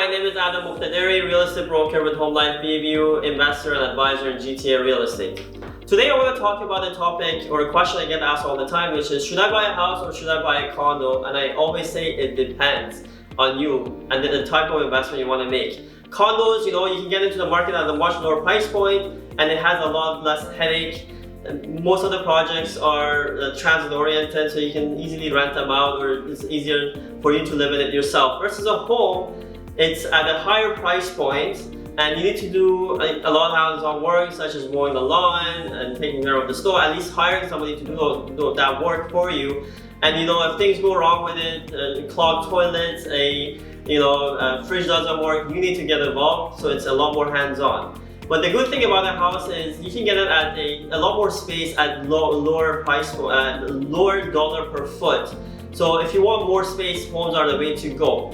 my name is Adam Muqtadiri, real estate broker with Home Life View, investor and advisor in GTA real estate. Today I want to talk about a topic or a question I get asked all the time, which is should I buy a house or should I buy a condo? And I always say it depends on you and the type of investment you want to make. Condos, you can get into the market at a much lower price point and it has a lot less headache. Most of the projects are transit oriented, so you can easily rent them out, or it's easier for you to live in it yourself. Versus a home, it's at a higher price point and you need to do a lot of hands-on work, such as mowing the lawn and taking care of the store, at least hiring somebody to do that work for you. And if things go wrong with it, clogged toilets, a fridge doesn't work, you need to get involved, so it's a lot more hands-on. But the good thing about a house is you can get it at a lot more space at lower price, lower dollar per foot. So if you want more space, homes are the way to go.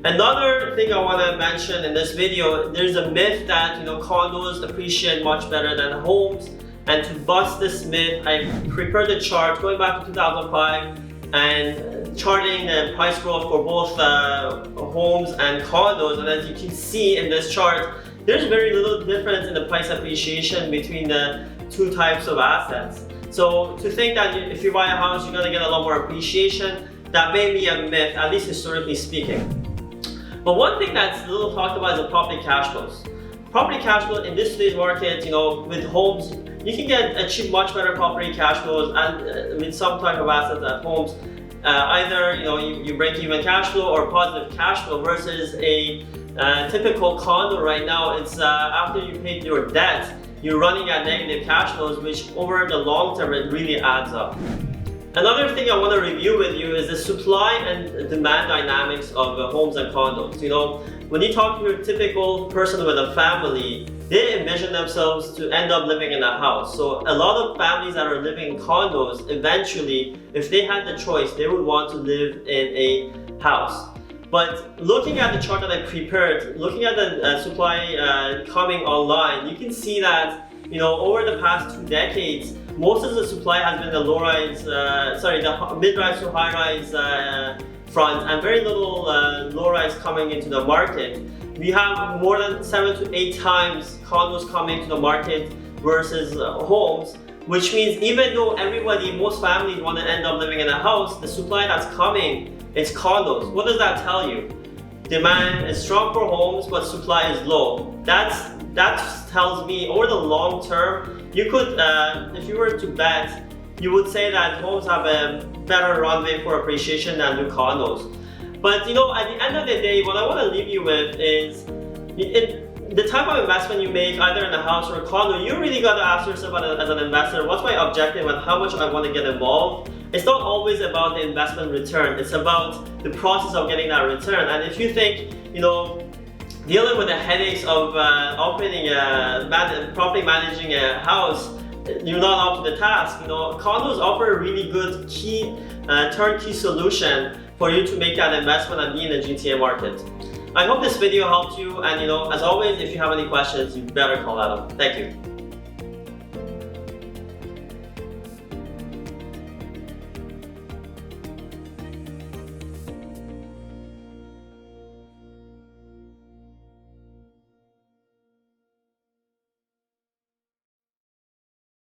Another thing I want to mention in this video, there's a myth that condos appreciate much better than homes. And to bust this myth, I prepared a chart going back to 2005 and charting the price growth for both homes and condos. And as you can see in this chart, there's very little difference in the price appreciation between the two types of assets. So to think that if you buy a house, you're going to get a lot more appreciation, that may be a myth, at least historically speaking. But one thing that's little talked about is the property cash flows. Property cash flow in this today's market, with homes, you can achieve much better property cash flows and with some type of assets at homes. Either you break even cash flow or positive cash flow versus a typical condo right now. It's after you paid your debt, you're running at negative cash flows, which over the long term it really adds up. Another thing I want to review with you is the supply and demand dynamics of homes and condos. When you talk to your typical person with a family, they envision themselves to end up living in a house. So a lot of families that are living in condos, eventually, if they had the choice, they would want to live in a house. But looking at the chart that I prepared, looking at the supply coming online, you can see that over the past 2 decades, most of the supply has been the the mid-rise to high-rise front, and very little low-rise coming into the market. We have more than 7 to 8 times condos coming to the market versus homes, which means even though most families want to end up living in a house, the supply that's coming is condos. What does that tell you? Demand is strong for homes, but supply is low. That tells me over the long term, you could, if you were to bet, you would say that homes have a better runway for appreciation than do condos. But at the end of the day, what I want to leave you with is the type of investment you make, either in a house or a condo, you really got to ask yourself as an investor, what's my objective and how much I want to get involved? It's not always about the investment return, it's about the process of getting that return. And if you think, dealing with the headaches of operating properly managing a house, you're not up to the task. Condos offer a really good turnkey solution for you to make that investment and be in the GTA market. I hope this video helped you, and as always, if you have any questions, you better call Adam. Thank you.